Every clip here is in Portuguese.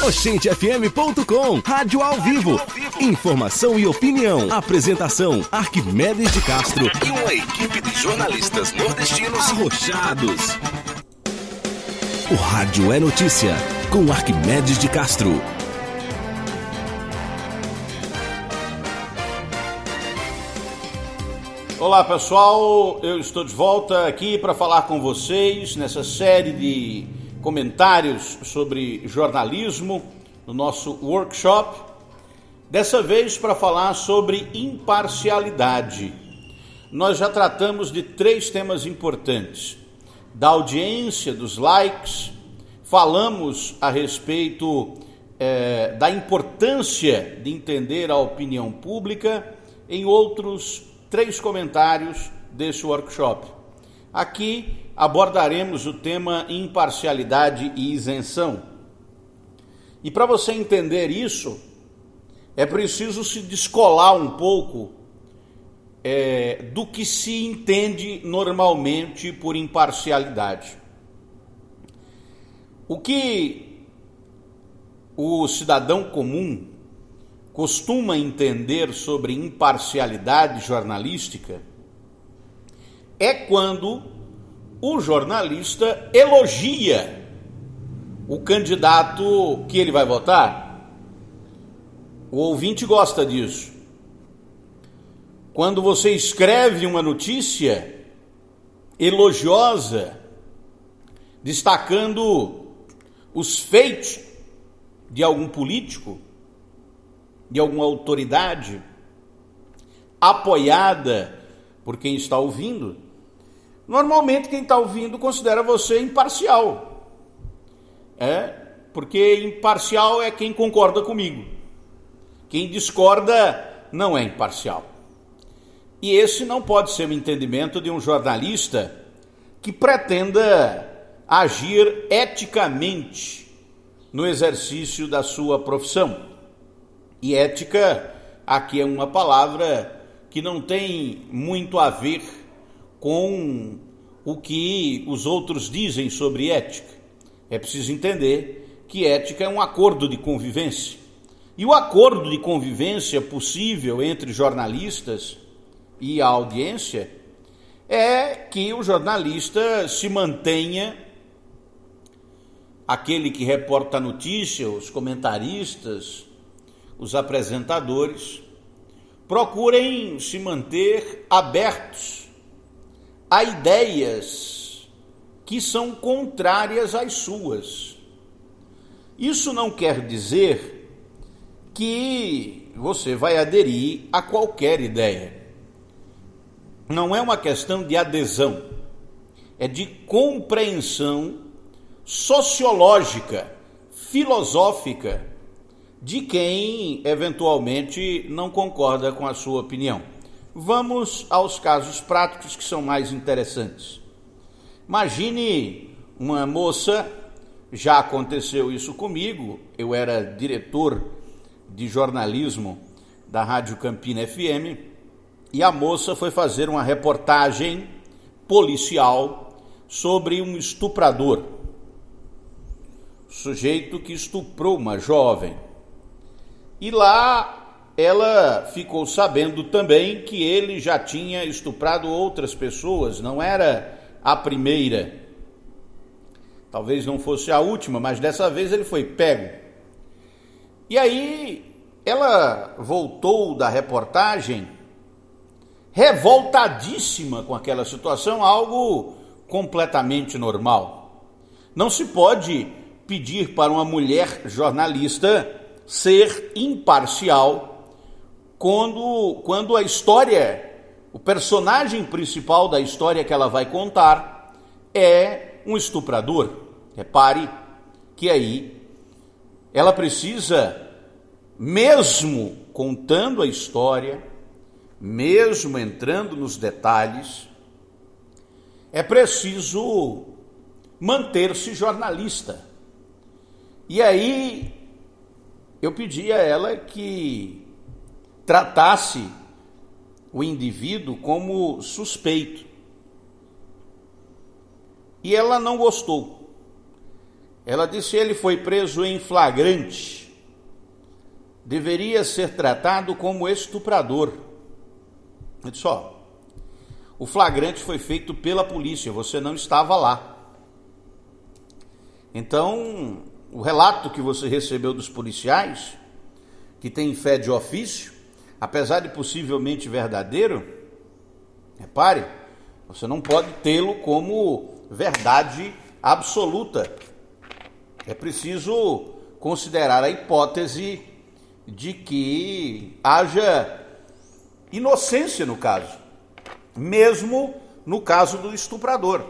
oxentefm.com, rádio ao vivo. Informação e opinião. Apresentação: Arquimedes de Castro e uma equipe de jornalistas nordestinos arrochados. O Rádio é Notícia, com Arquimedes de Castro. Olá pessoal, eu estou de volta aqui para falar com vocês nessa série de comentários sobre jornalismo no nosso workshop. Dessa vez para falar sobre imparcialidade. Nós já tratamos de 3 temas importantes: da audiência, dos likes, falamos a respeito da importância de entender a opinião pública em outros 3 comentários desse workshop. Aqui abordaremos o tema imparcialidade e isenção. E para você entender isso, é preciso se descolar um pouco do que se entende normalmente por imparcialidade. O que o cidadão comum costuma entender sobre imparcialidade jornalística é quando o jornalista elogia o candidato que ele vai votar. O ouvinte gosta disso. Quando você escreve uma notícia elogiosa, destacando os feitos de algum político, de alguma autoridade, apoiada por quem está ouvindo, normalmente quem está ouvindo considera você imparcial. Porque imparcial é quem concorda comigo. Quem discorda não é imparcial. E esse não pode ser o entendimento de um jornalista que pretenda agir eticamente no exercício da sua profissão. E ética, aqui é uma palavra que não tem muito a ver com o que os outros dizem sobre ética. É preciso entender que ética é um acordo de convivência. E o acordo de convivência possível entre jornalistas e a audiência é que o jornalista se mantenha, aquele que reporta a notícia, os comentaristas, os apresentadores, procurem se manter abertos a ideias que são contrárias às suas. Isso não quer dizer que você vai aderir a qualquer ideia. Não é uma questão de adesão, é de compreensão sociológica, filosófica, de quem eventualmente não concorda com a sua opinião. Vamos aos casos práticos que são mais interessantes. Imagine uma moça, já aconteceu isso comigo, eu era diretor de jornalismo da Rádio Campina FM, e a moça foi fazer uma reportagem policial sobre um estuprador, sujeito que estuprou uma jovem. E lá ela ficou sabendo também que ele já tinha estuprado outras pessoas, não era a primeira. Talvez não fosse a última, mas dessa vez ele foi pego. E aí ela voltou da reportagem revoltadíssima com aquela situação, algo completamente normal. Não se pode pedir para uma mulher jornalista ser imparcial quando a história, o personagem principal da história que ela vai contar é um estuprador. Repare que aí ela precisa, mesmo contando a história, mesmo entrando nos detalhes, é preciso manter-se jornalista. E aí eu pedi a ela que tratasse o indivíduo como suspeito. E ela não gostou. Ela disse: ele foi preso em flagrante. Deveria ser tratado como estuprador. Eu disse: o flagrante foi feito pela polícia, você não estava lá. Então, o relato que você recebeu dos policiais, que tem fé de ofício, apesar de possivelmente verdadeiro, repare, você não pode tê-lo como verdade absoluta. É preciso considerar a hipótese de que haja inocência no caso, mesmo no caso do estuprador.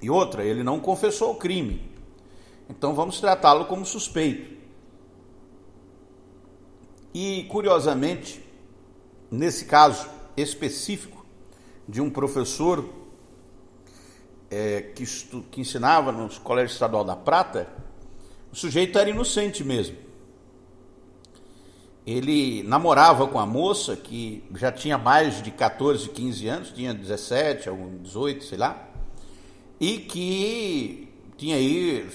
E outra, ele não confessou o crime, então vamos tratá-lo como suspeito. E, curiosamente, nesse caso específico de um professor que ensinava no Colégio Estadual da Prata, o sujeito era inocente mesmo. Ele namorava com a moça que já tinha mais de 14, 15 anos, tinha 17, 18, sei lá, e que tinha aí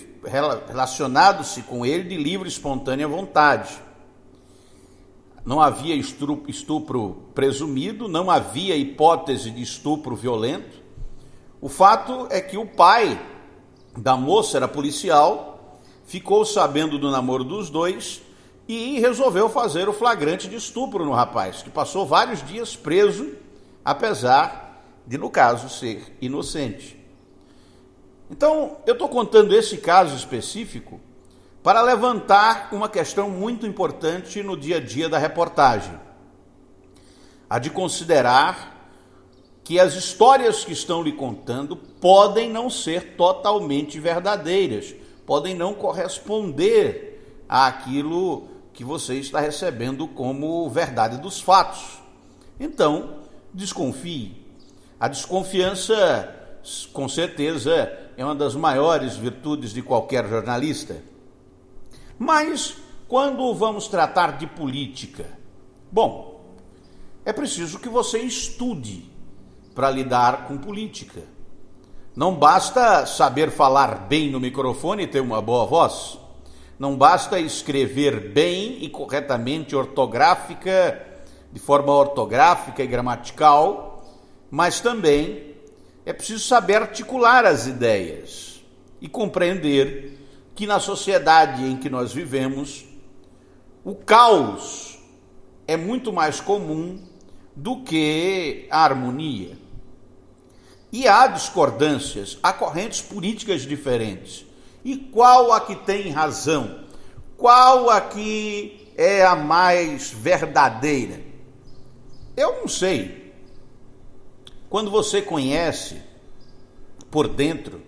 relacionado-se com ele de livre e espontânea vontade. Não havia estupro presumido, não havia hipótese de estupro violento. O fato é que o pai da moça era policial, ficou sabendo do namoro dos dois e resolveu fazer o flagrante de estupro no rapaz, que passou vários dias preso, apesar de, no caso, ser inocente. Então, eu estou contando esse caso específico para levantar uma questão muito importante no dia a dia da reportagem. A de considerar que as histórias que estão lhe contando podem não ser totalmente verdadeiras, podem não corresponder àquilo que você está recebendo como verdade dos fatos. Então, desconfie. A desconfiança, com certeza, é uma das maiores virtudes de qualquer jornalista. Mas, quando vamos tratar de política? Bom, é preciso que você estude para lidar com política. Não basta saber falar bem no microfone e ter uma boa voz. Não basta escrever bem e corretamente de forma ortográfica e gramatical, mas também é preciso saber articular as ideias e compreender que na sociedade em que nós vivemos, o caos é muito mais comum do que a harmonia. E há discordâncias, há correntes políticas diferentes. E qual a que tem razão? Qual a que é a mais verdadeira? Eu não sei. Quando você conhece por dentro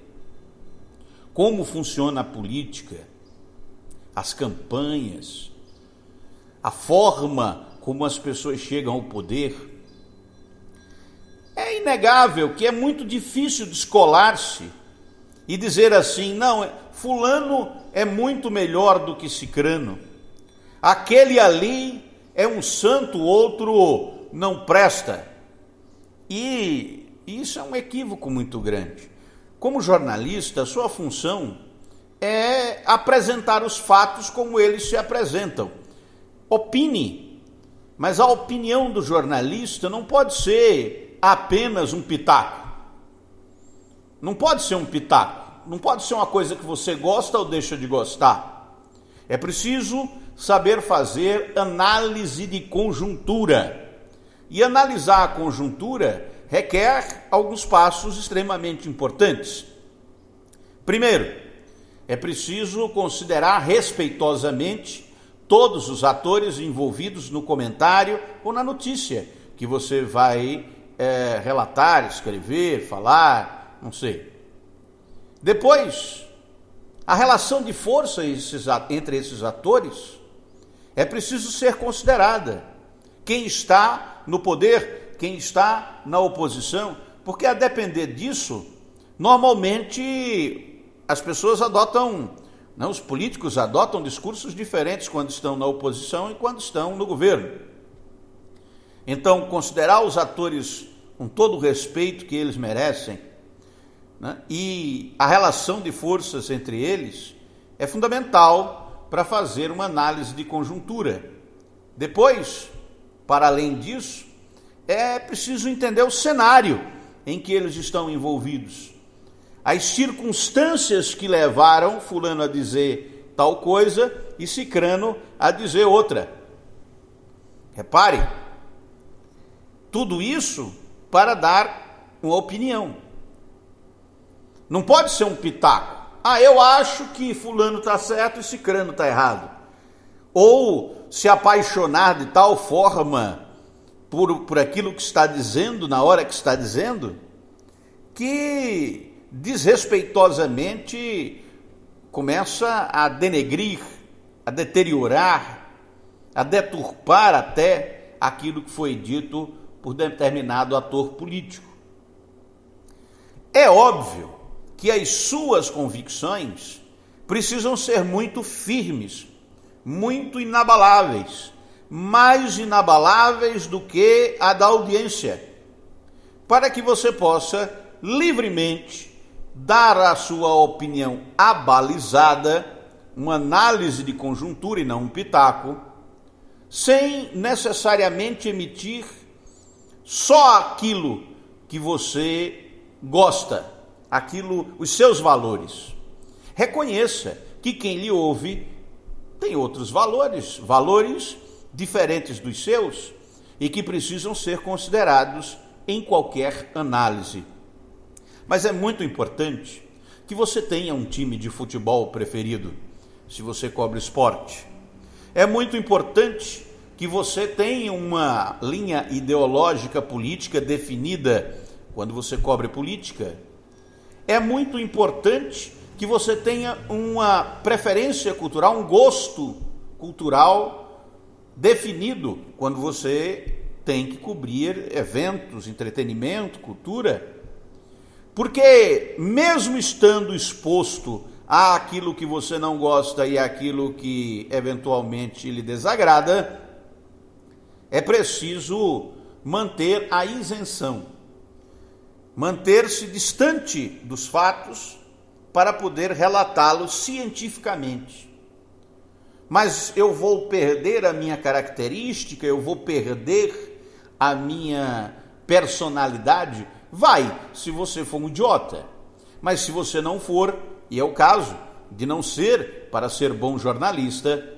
como funciona a política, as campanhas, a forma como as pessoas chegam ao poder, é inegável que é muito difícil descolar-se e dizer assim: não, fulano é muito melhor do que cicrano, aquele ali é um santo, outro não presta. E isso é um equívoco muito grande. Como jornalista, a sua função é apresentar os fatos como eles se apresentam. Opine, mas a opinião do jornalista não pode ser apenas um pitaco. Não pode ser um pitaco. Não pode ser uma coisa que você gosta ou deixa de gostar. É preciso saber fazer análise de conjuntura. E analisar a conjuntura requer alguns passos extremamente importantes. Primeiro, é preciso considerar respeitosamente todos os atores envolvidos no comentário ou na notícia que você vai relatar, escrever, falar, não sei. Depois, a relação de força entre esses atores é preciso ser considerada. Quem está no poder, quem está na oposição, porque a depender disso, normalmente as pessoas os políticos adotam discursos diferentes quando estão na oposição e quando estão no governo. Então, considerar os atores com todo o respeito que eles merecem, né? E a relação de forças entre eles é fundamental para fazer uma análise de conjuntura. Depois, para além disso, é preciso entender o cenário em que eles estão envolvidos, as circunstâncias que levaram fulano a dizer tal coisa e cicrano a dizer outra. Repare, tudo isso para dar uma opinião. Não pode ser um pitaco. Eu acho que fulano está certo e cicrano está errado. Ou se apaixonar de tal forma por aquilo que está dizendo, na hora que está dizendo, que desrespeitosamente começa a denegrir, a deteriorar, a deturpar até aquilo que foi dito por determinado ator político. É óbvio que as suas convicções precisam ser muito firmes, muito inabaláveis, mais inabaláveis do que a da audiência, para que você possa livremente dar a sua opinião abalizada, uma análise de conjuntura e não um pitaco, sem necessariamente emitir só aquilo que você gosta, os seus valores. Reconheça que quem lhe ouve tem outros valores diferentes dos seus e que precisam ser considerados em qualquer análise. Mas é muito importante que você tenha um time de futebol preferido, se você cobre esporte. É muito importante que você tenha uma linha ideológica política definida quando você cobre política. É muito importante que você tenha uma preferência cultural, um gosto cultural definido quando você tem que cobrir eventos, entretenimento, cultura. Porque mesmo estando exposto àquilo que você não gosta e àquilo que eventualmente lhe desagrada, é preciso manter a isenção, manter-se distante dos fatos para poder relatá-los cientificamente. Mas eu vou perder a minha característica, eu vou perder a minha personalidade? Vai, se você for um idiota. Mas se você não for, e é o caso de não ser para ser bom jornalista,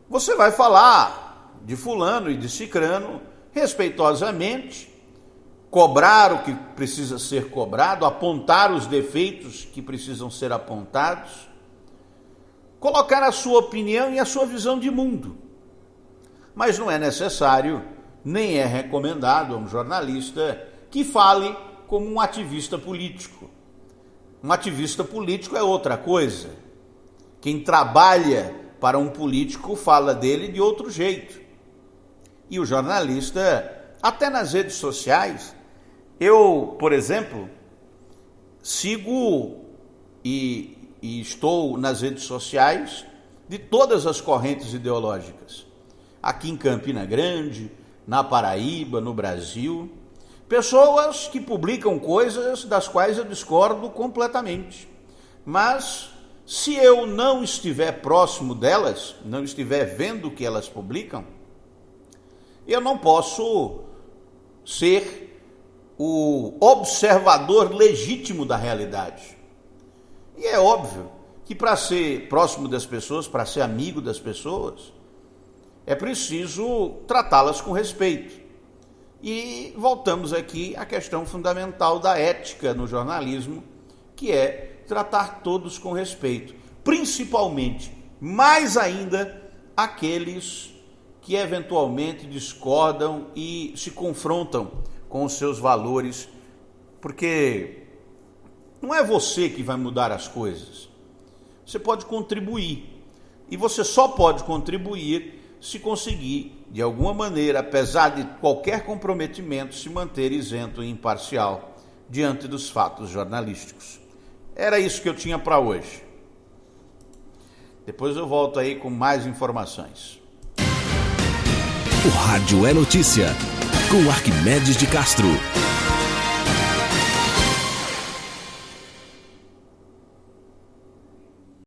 você vai falar de fulano e de cicrano respeitosamente, cobrar o que precisa ser cobrado, apontar os defeitos que precisam ser apontados, colocar a sua opinião e a sua visão de mundo. Mas não é necessário, nem é recomendado a um jornalista que fale como um ativista político. Um ativista político é outra coisa. Quem trabalha para um político fala dele de outro jeito. E o jornalista, até nas redes sociais, eu, por exemplo, sigo e estou nas redes sociais de todas as correntes ideológicas. Aqui em Campina Grande, na Paraíba, no Brasil, pessoas que publicam coisas das quais eu discordo completamente. Mas se eu não estiver próximo delas, não estiver vendo o que elas publicam, eu não posso ser o observador legítimo da realidade. E é óbvio que para ser próximo das pessoas, para ser amigo das pessoas, é preciso tratá-las com respeito. E voltamos aqui à questão fundamental da ética no jornalismo, que é tratar todos com respeito, principalmente, mais ainda, aqueles que eventualmente discordam e se confrontam com os seus valores, porque não é você que vai mudar as coisas. Você pode contribuir, e você só pode contribuir se conseguir, de alguma maneira, apesar de qualquer comprometimento, se manter isento e imparcial diante dos fatos jornalísticos. Era isso que eu tinha para hoje. Depois eu volto aí com mais informações. O Rádio é Notícia, com Arquimedes de Castro.